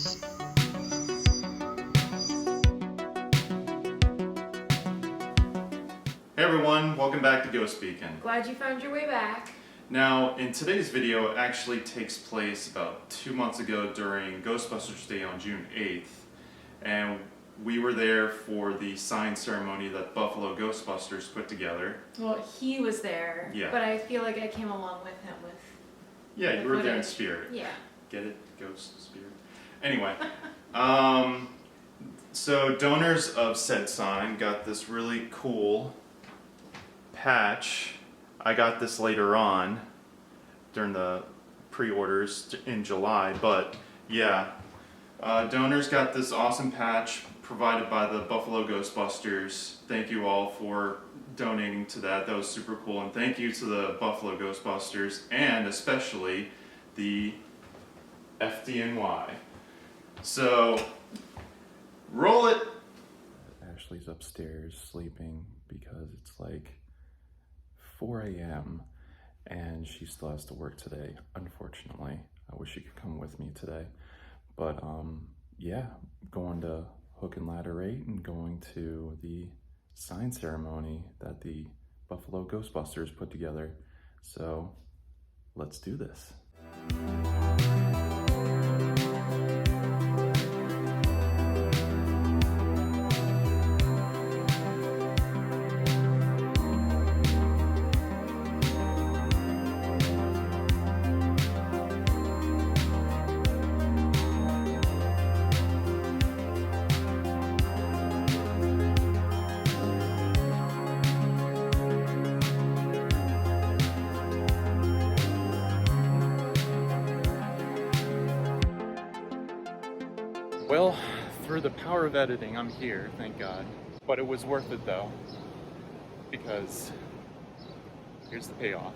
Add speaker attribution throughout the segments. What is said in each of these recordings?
Speaker 1: Hey everyone, welcome back to Ghostbeat.
Speaker 2: Glad you found your way back.
Speaker 1: Now, in today's video, it actually takes place about 2 months ago during Ghostbusters Day on June 8th. And we were there for the sign ceremony that Buffalo Ghostbusters put together.
Speaker 2: Well, he was there,
Speaker 1: Yeah.
Speaker 2: but I feel like I came along with him with...
Speaker 1: Yeah, you were there in spirit.
Speaker 2: Yeah.
Speaker 1: Get it? Ghost spirit. Anyway, so donors of said sign got this really cool patch. I got this later on during the pre-orders in July, but yeah, donors got this awesome patch provided by the Buffalo Ghostbusters. Thank you all for donating to that. That was super cool, and thank you to the Buffalo Ghostbusters and especially the FDNY. So, roll it! Ashley's upstairs sleeping because it's like 4 a.m. and she still has to work today, unfortunately. I wish she could come with me today. But yeah, going to Hook and Ladder 8 and going to the sign ceremony that the Buffalo Ghostbusters put together. So let's do this. Well, through the power of editing, I'm here, thank God. But it was worth it though, because here's the payoff.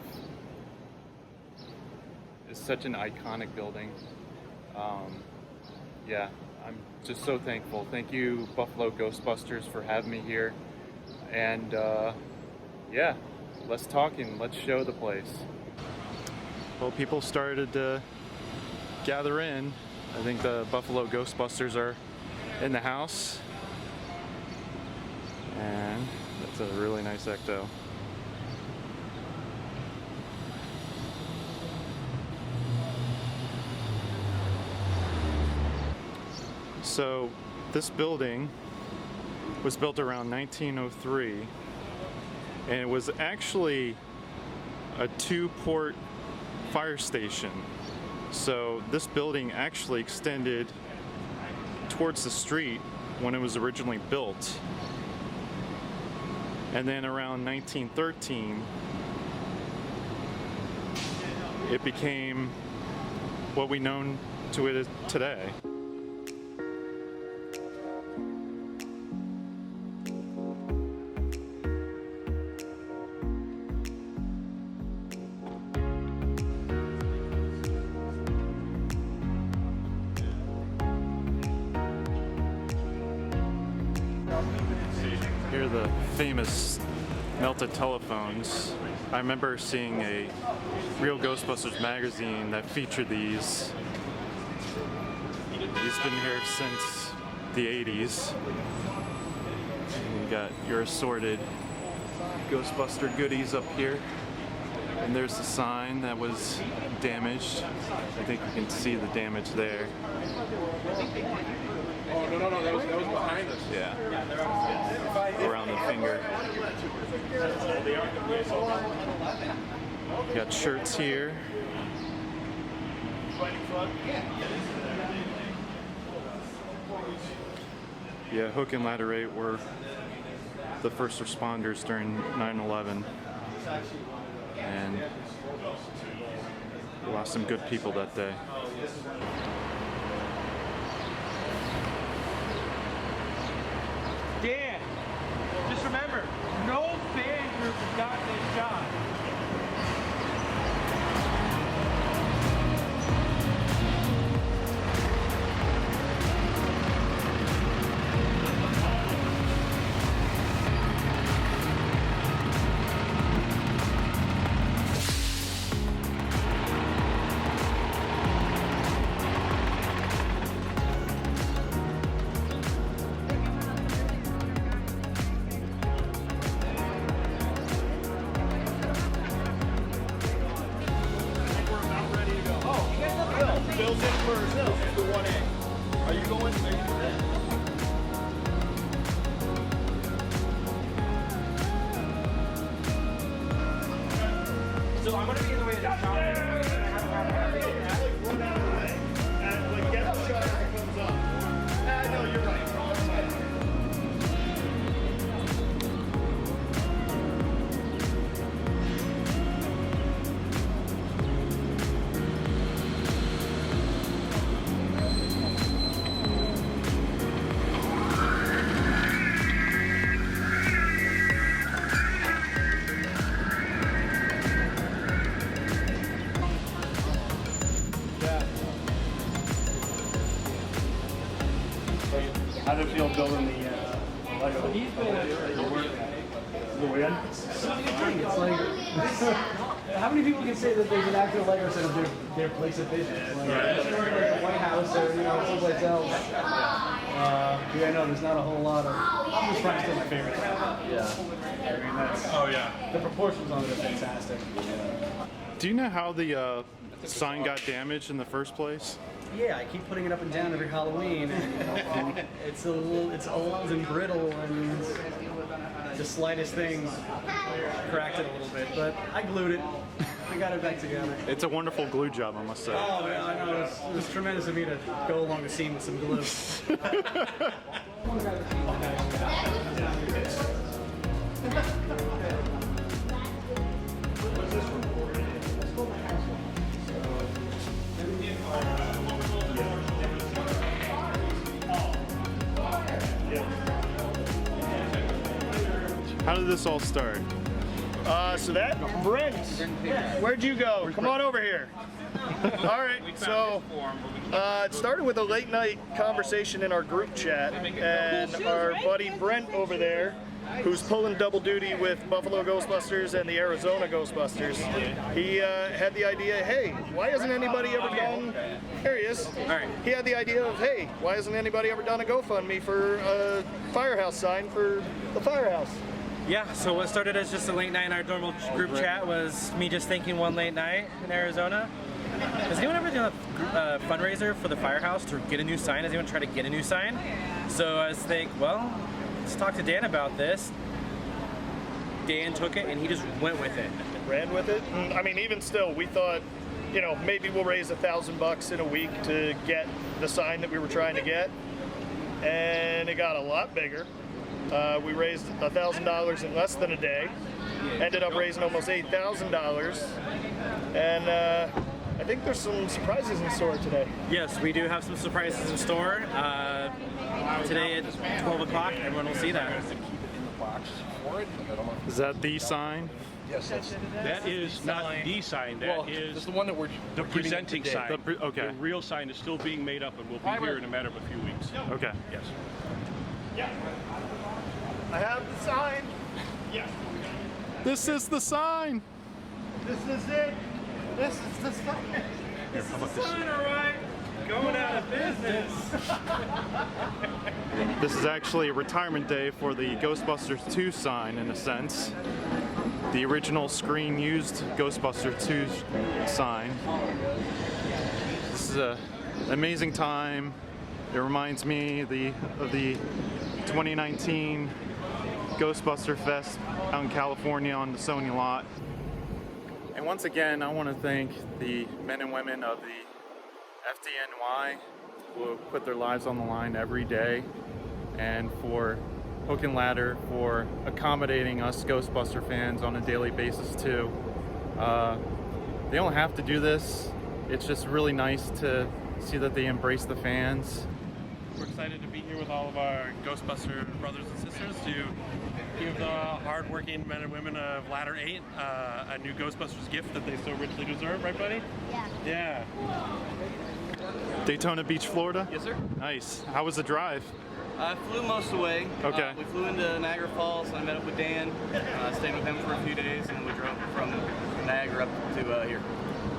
Speaker 1: It's such an iconic building. Yeah, I'm just so thankful. Thank you, Buffalo Ghostbusters, for having me here. And yeah, let's talk and let's show the place. Well, people started to gather in. I think the Buffalo Ghostbusters are in the house, and that's a really nice ecto. So this building was built around 1903, and it was actually a two-port fire station. So this building actually extended towards the street when it was originally built. And then around 1913, it became what we know to it today. Here are the famous melted telephones. I remember seeing a Real Ghostbusters magazine that featured these. These have been here since the 80s. And you got your assorted Ghostbuster goodies up here. And there's the sign that was damaged. I think you can see the damage there.
Speaker 3: Oh, no, that was behind us.
Speaker 1: Yeah. Around the finger. You got shirts here. Yeah, Hook and Ladder 8 were the first responders during 9/11. And we lost some good people that day.
Speaker 4: Dan, just remember, no fan group has gotten this shot.
Speaker 5: else is the 1A. Are you going?
Speaker 4: So I'm gonna be in the way of the shop.
Speaker 5: Like, get the shot as it comes up. No, you're right. Wrong side.
Speaker 6: How did it feel building the Lego? The win? It's like, how many people can say that there's an actual Lego set of their place of business? Like, like the White House or, someplace else. Yeah, no, there's not a whole lot of. I'm just probably still my favorite. Yeah. I mean, that's.
Speaker 3: Oh yeah.
Speaker 6: The proportions on it are fantastic.
Speaker 1: Do you know how the sign got damaged in the first place?
Speaker 6: Yeah, I keep putting it up and down every Halloween, and it's old and brittle, and the slightest thing cracked it a little bit. But I glued it. We got it back together.
Speaker 1: It's a wonderful glue job, I must say.
Speaker 6: Oh man, I know it was tremendous of me to go along the seam with some glue.
Speaker 1: How did this all start?
Speaker 5: So that, Brent, where'd you go? Come on over here. All right, so it started with a late night conversation in our group chat, and our buddy Brent over there, who's pulling double duty with Buffalo Ghostbusters and the Arizona Ghostbusters, he had the idea, hey, why hasn't anybody ever done, here he is. All right. He had the idea of, hey, why hasn't anybody ever done a GoFundMe for a firehouse sign for the firehouse?
Speaker 7: Yeah, so what started as just a late night in our normal group chat was me just thinking one late night in Arizona. Has anyone ever done a fundraiser for the firehouse to get a new sign? Has anyone tried to get a new sign? So I was thinking, well, let's talk to Dan about this. Dan took it and he just went with it.
Speaker 5: Ran with it. I mean, even still, we thought, maybe we'll raise $1,000 in a week to get the sign that we were trying to get. And it got a lot bigger. We raised $1,000 in less than a day. Ended up raising almost $8,000. And I think there's some surprises in store today.
Speaker 7: Yes, we do have some surprises in store. Today at 12 o'clock, everyone will see that.
Speaker 1: Is that the sign?
Speaker 3: Yes, that is not the sign. That is
Speaker 5: That's the one that we're
Speaker 3: the presenting sign.
Speaker 1: Okay.
Speaker 3: The real sign is still being made up and will be here in a matter of a few weeks.
Speaker 1: Okay.
Speaker 3: Yes.
Speaker 5: I have the sign.
Speaker 1: This is the sign!
Speaker 5: This is it. This is the sign.
Speaker 4: Sign, all right. Going out of business.
Speaker 1: This is actually a retirement day for the Ghostbusters 2 sign, in a sense. The original screen-used Ghostbusters 2 sign. This is an amazing time. It reminds me of the 2019 Ghostbuster Fest out in California on the Sony lot. And once again, I want to thank the men and women of the FDNY who put their lives on the line every day, and for Hook and Ladder for accommodating us Ghostbuster fans on a daily basis too. They don't have to do this. It's just really nice to see that they embrace the fans.
Speaker 8: We're excited to be here with all of our Ghostbuster brothers and sisters to give the hard-working men and women of Ladder 8 a new Ghostbusters gift that they so richly deserve, right, buddy? Yeah.
Speaker 1: Daytona Beach, Florida?
Speaker 9: Yes, sir.
Speaker 1: Nice. How was the drive?
Speaker 9: I flew most of the way.
Speaker 1: Okay.
Speaker 9: We flew into Niagara Falls and I met up with Dan. Stayed with him for a few days and we drove from Niagara up to here.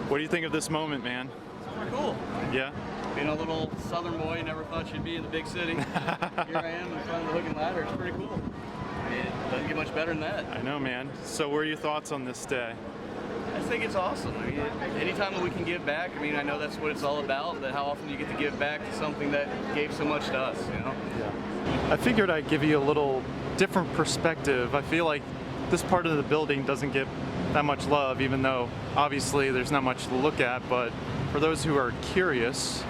Speaker 1: What do you think of this moment, man?
Speaker 9: Pretty cool.
Speaker 1: Yeah?
Speaker 9: Being a little southern boy, you never thought you'd be in the big city. Here I am in front of the Hook and Ladder. It's pretty cool. I mean, it doesn't get much better than that.
Speaker 1: I know, man. So what are your thoughts on this day?
Speaker 9: It's think it's awesome. I mean, anytime that we can give back, I mean, I know that's what it's all about, but how often you get to give back to something that gave so much to us, you know?
Speaker 1: I figured I'd give you a little different perspective. I feel like this part of the building doesn't get that much love, even though obviously there's not much to look at, but for those who are curious,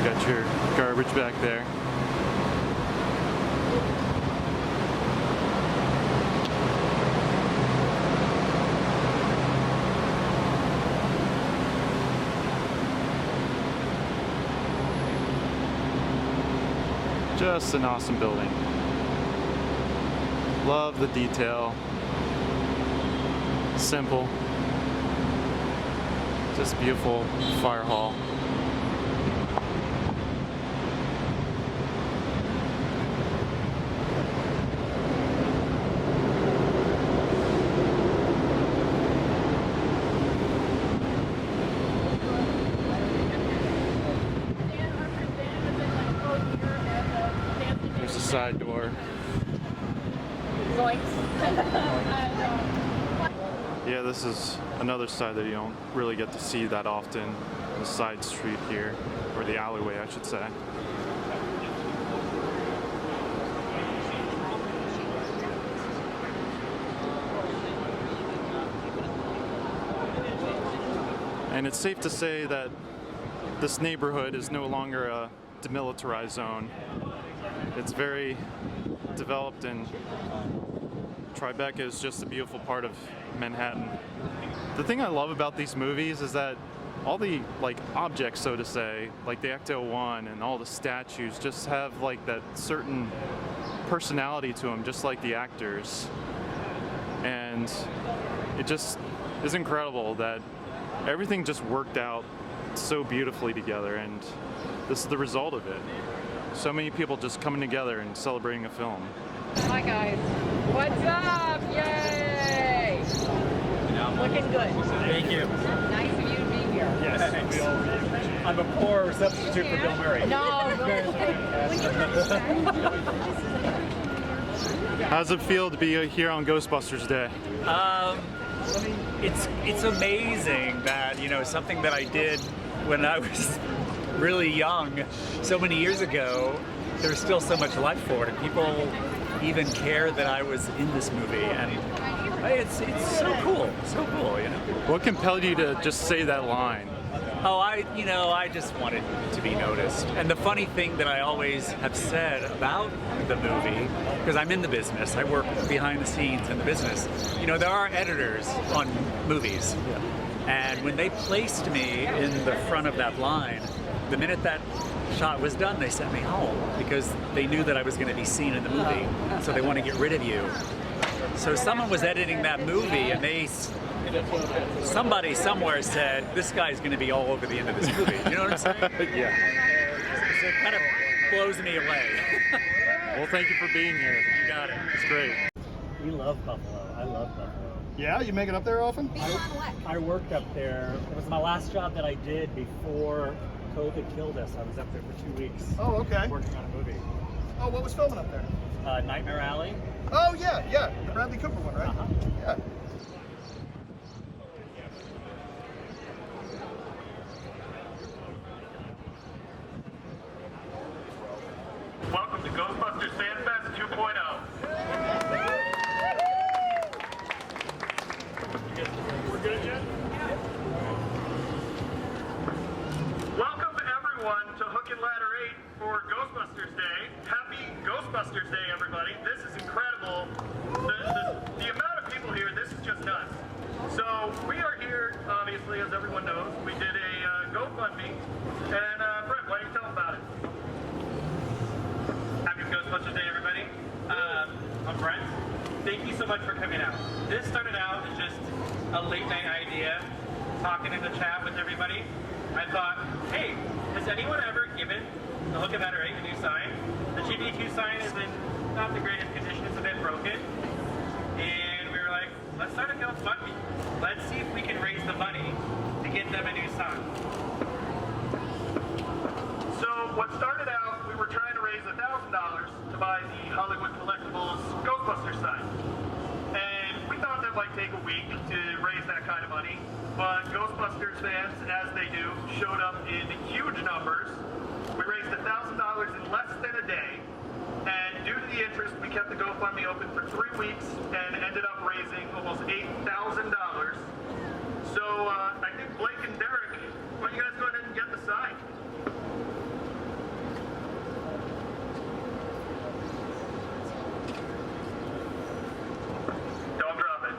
Speaker 1: got your garbage back there. Just an awesome building. Love the detail. Simple. Just beautiful fire hall. There's a side door. Yeah, this is another side that you don't really get to see that often. The side street here, or the alleyway, I should say. And it's safe to say that this neighborhood is no longer a demilitarized zone. It's very developed, and Tribeca is just a beautiful part of Manhattan. The thing I love about these movies is that all the objects, so to say, like the Ecto-1 and all the statues, just have like that certain personality to them, just like the actors. And it just is incredible that everything just worked out so beautifully together, and this is the result of it. So many people just coming together and celebrating a film.
Speaker 10: Hi guys. What's up? Yay! Looking good.
Speaker 6: Thank you.
Speaker 10: Nice of you to be here.
Speaker 6: Yes, we all really appreciate it. I'm a poor substitute for Bill Murray.
Speaker 10: No,
Speaker 1: How's it feel to be here on Ghostbusters Day?
Speaker 11: It's amazing that, you know, something that I did when I was really young, so many years ago, there's still so much life for it, and people even care that I was in this movie, and it's so cool, you know.
Speaker 1: What compelled you to just say that line?
Speaker 11: Oh, I just wanted to be noticed. And the funny thing that I always have said about the movie, because I'm in the business, I work behind the scenes in the business, you know, there are editors on movies. And when they placed me in the front of that line, the minute that shot was done, they sent me home because they knew that I was going to be seen in the movie. So they want to get rid of you. So someone was editing that movie, and somebody somewhere said, this guy's going to be all over the end of this movie. You know what I'm saying?
Speaker 1: Yeah.
Speaker 11: So it kind of blows me away.
Speaker 1: Well, thank you for being here.
Speaker 11: You got it.
Speaker 1: It's great.
Speaker 6: We love Buffalo. I love Buffalo.
Speaker 5: Yeah, you make it up there often?
Speaker 6: I worked up there. It was my last job that I did before COVID killed us. I was up there for 2 weeks.
Speaker 5: Oh, okay.
Speaker 6: Working on a movie.
Speaker 5: Oh, what was filming up there?
Speaker 6: Nightmare Alley.
Speaker 5: Oh, yeah. The Bradley Cooper one, right?
Speaker 6: Uh-huh.
Speaker 5: Yeah.
Speaker 12: Welcome to Ghostbusters Fan Fest 2.0. We're good, Jen? Welcome everyone to Hook and Ladder 8 for Ghostbusters Day. Happy Ghostbusters Day, everybody. This is incredible. The amount of people here, this is just nuts. So we are here, obviously, as everyone knows. We did a GoFundMe. And Brett, why don't you tell them about it? Happy Ghostbusters Day, everybody. I'm Brent. Thank you so much for coming out. This started out as just a late night idea, talking in the chat with everybody. I thought, hey, has anyone ever given the Hook and Ladder 8 a new sign? The GBQ sign is in not the greatest condition, it's a bit broken. And we were like, let's start a GoFundMe. Let's see if we can raise the money to get them a new sign. So what started out, we were trying to raise $1,000 to buy the Hollywood Collection
Speaker 5: Ghostbusters fans, as they do, showed up in huge numbers. We raised $1,000 in less than a day, and due to the interest, we kept the GoFundMe open for 3 weeks and ended up raising almost $8,000. So I think Blake and Derek, why don't you guys go ahead and get the sign? Don't drop it.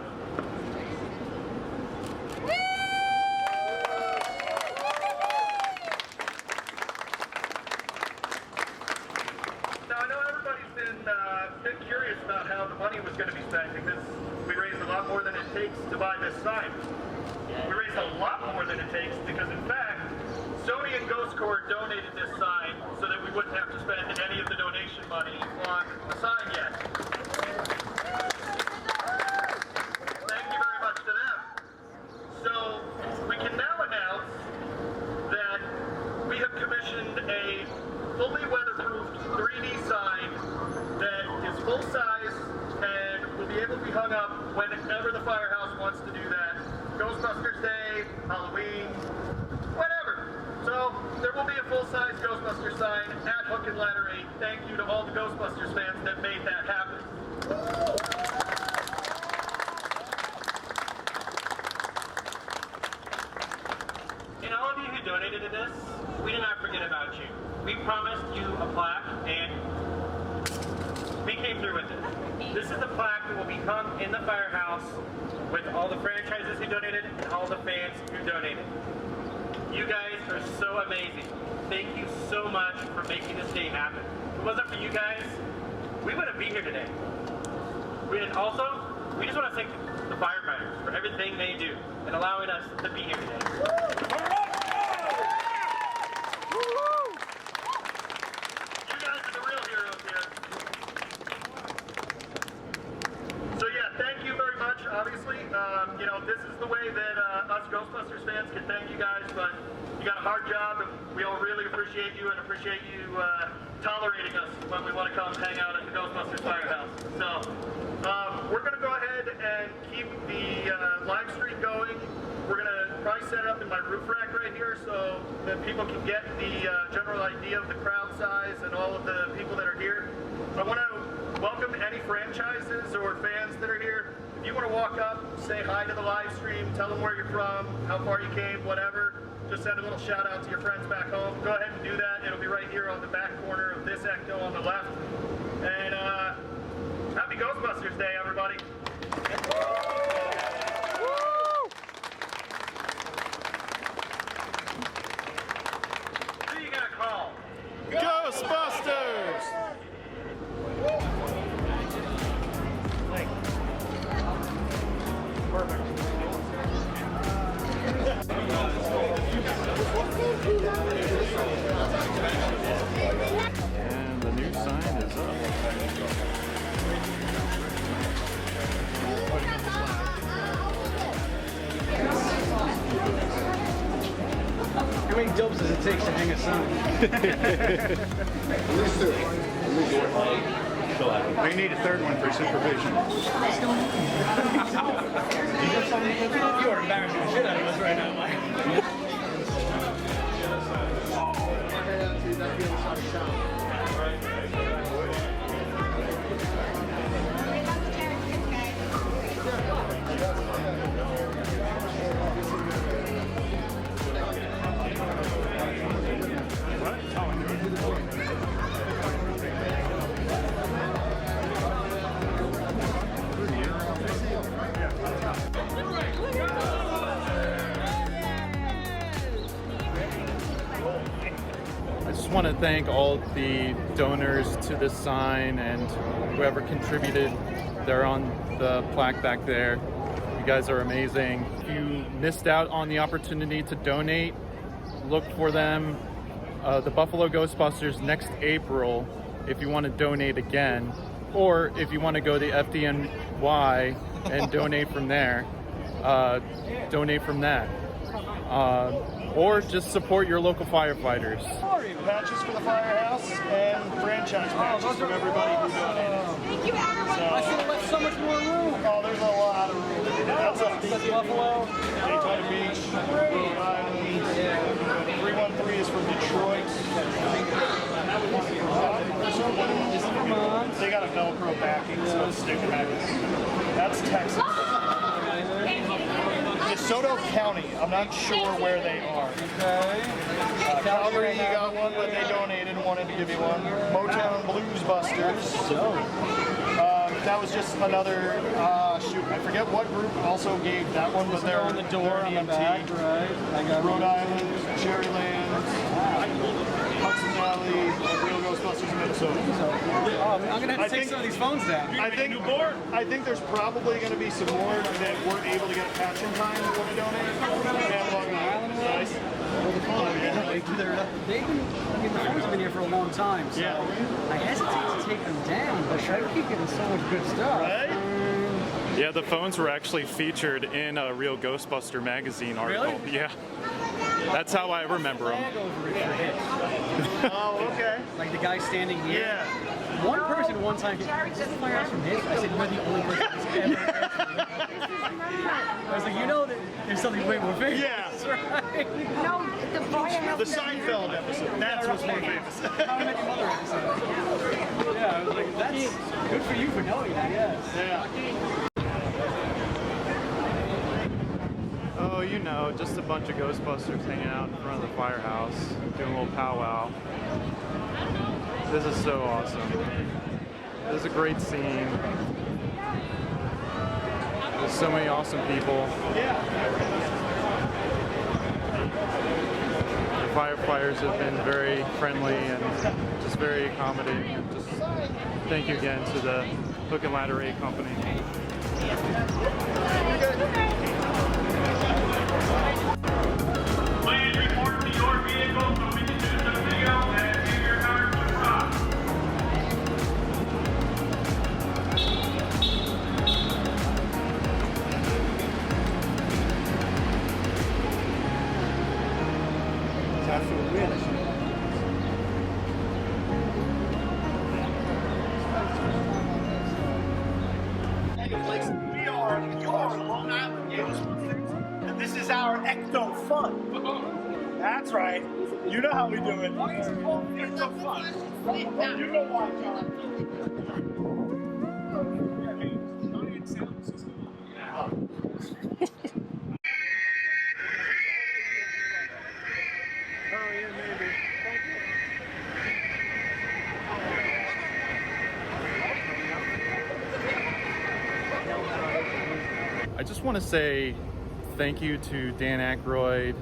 Speaker 5: Now I know everybody's been curious about how the money was going to be spent because we raised a lot more than it takes to buy this sign. We raised a lot more than it takes because in fact, Sony and Ghost Corps donated this sign so that we wouldn't have to spend any of the donation money on the sign yet. Thank you very much to them. So we can now announce that we have commissioned a fully weatherproofed 3D sign that is full size and will be able to be hung up whenever the firehouse wants to do that. Ghostbusters Day, Halloween, whatever. So there will be a full-size Ghostbusters sign at Hook and Ladder 8. Thank you to all the Ghostbusters fans that made that happen.
Speaker 12: And all of you who donated to this, we did not forget about you. We promised you a plaque, and we came through with it. This is the plaque that will be hung in the firehouse with all the franchises who donated and all the fans who donated. You guys are so amazing. Thank you so much for making this day happen. If it wasn't for you guys, we wouldn't be here today. And also, we just want to thank the firefighters for everything they do and allowing us to be here today.
Speaker 5: Obviously, you know, this is the way that us Ghostbusters fans can thank you guys, but you got a hard job, and we all really appreciate you and appreciate you tolerating us when we want to come hang out at the Ghostbusters Firehouse. So, we're going to go ahead and keep the live stream going. We're going to probably set it up in my roof rack right here so that people can get the general idea of the crowd size and all of the people that are here. I want to welcome any franchises or fans that are here. If you want to walk up, say hi to the live stream, tell them where you're from, how far you came, whatever, just send a little shout out to your friends back home. Go ahead and do that. It'll be right here on the back corner of this ecto on the left. And happy Ghostbusters Day, everybody.
Speaker 12: Who you gonna call?
Speaker 1: Ghostbusters!
Speaker 5: Perfect.
Speaker 1: And the new sign is up.
Speaker 6: How many dopes does it take to hang a sign?
Speaker 1: We need a third one for supervision.
Speaker 6: You are embarrassing the shit out of us right now, Mike.
Speaker 1: I just want to thank all the donors to this sign and whoever contributed. They're on the plaque back there. You guys are amazing. If you missed out on the opportunity to donate, look for them. The Buffalo Ghostbusters next April if you want to donate again, or if you want to go to FDNY and donate from there, donate from that. Or just support your local firefighters.
Speaker 5: Patches for the firehouse and franchise patches from everybody who donated.
Speaker 10: Thank you, everyone.
Speaker 5: I should have left so much more room. Oh, there's a lot of room. That's us.
Speaker 6: That's Buffalo.
Speaker 5: Daytona Beach, Rhode Island. 313 is from Detroit. They got a Velcro backing, so it's sticking back. That's Texas. DeSoto County. I'm not sure where they are.
Speaker 6: Okay.
Speaker 5: Calgary, you got one, but they donated and wanted to give you one. Motown Blues Busters. That was just another, shoot, I forget what group also gave that one, but they're
Speaker 6: on the door on the back, right? I got
Speaker 5: Rhode Island, Cherryland, Hudson Valley, Real Ghostbusters in Minnesota.
Speaker 6: I'm gonna have to take some of these phones down.
Speaker 5: I think there's probably going to be some more that weren't able to get a patch in time that want to donate. Nice.
Speaker 6: They've been, I mean, the phones have been here for a long time, so I hesitate to take them down, but I keep getting so much good stuff.
Speaker 5: Right?
Speaker 1: Yeah, the phones were actually featured in a Real Ghostbuster magazine article.
Speaker 6: Really?
Speaker 1: Yeah. That's how I remember them.
Speaker 5: Oh, okay.
Speaker 6: Like the guy standing here.
Speaker 5: Yeah.
Speaker 6: One person one time, is this the firehouse from Hits? I said, you're the only person who's ever I was like, you know that there's something way more famous.
Speaker 5: Yeah.
Speaker 6: Right?
Speaker 10: No, the firehouse.
Speaker 5: The Seinfeld episode. That's what's more famous.
Speaker 6: How I Met Your Mother episode. Yeah, I was like, that's good for you for knowing that, yes.
Speaker 5: Yeah.
Speaker 1: Oh, you know, just a bunch of Ghostbusters hanging out in front of the firehouse, doing a little powwow. This is so awesome. This is a great scene. There's so many awesome people. The firefighters have been very friendly and just very accommodating. And just thank you again to the Hook and Ladder 8 company.
Speaker 12: Please report to your vehicle so we can do some video and give your cars to Rob.
Speaker 5: We are your Long Island Ghostbusters, and this is our Ecto Fun. That's right. You know how we do it. Ecto Fun. You know why, John.
Speaker 1: I just want to say thank you to Dan Aykroyd,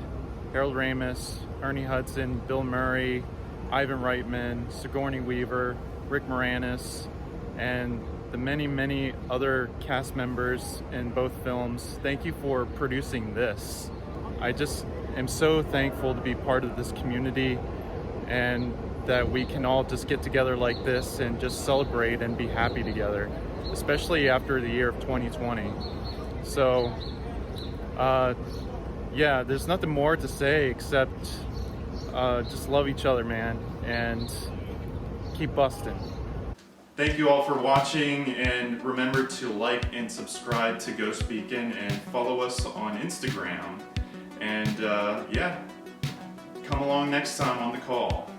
Speaker 1: Harold Ramis, Ernie Hudson, Bill Murray, Ivan Reitman, Sigourney Weaver, Rick Moranis, and the many, many other cast members in both films. Thank you for producing this. I just am so thankful to be part of this community and that we can all just get together like this and just celebrate and be happy together, especially after the year of 2020. So, yeah, there's nothing more to say except just love each other, man, and keep busting. Thank you all for watching, and remember to like and subscribe to Ghost Beacon and follow us on Instagram. And yeah, come along next time on the call.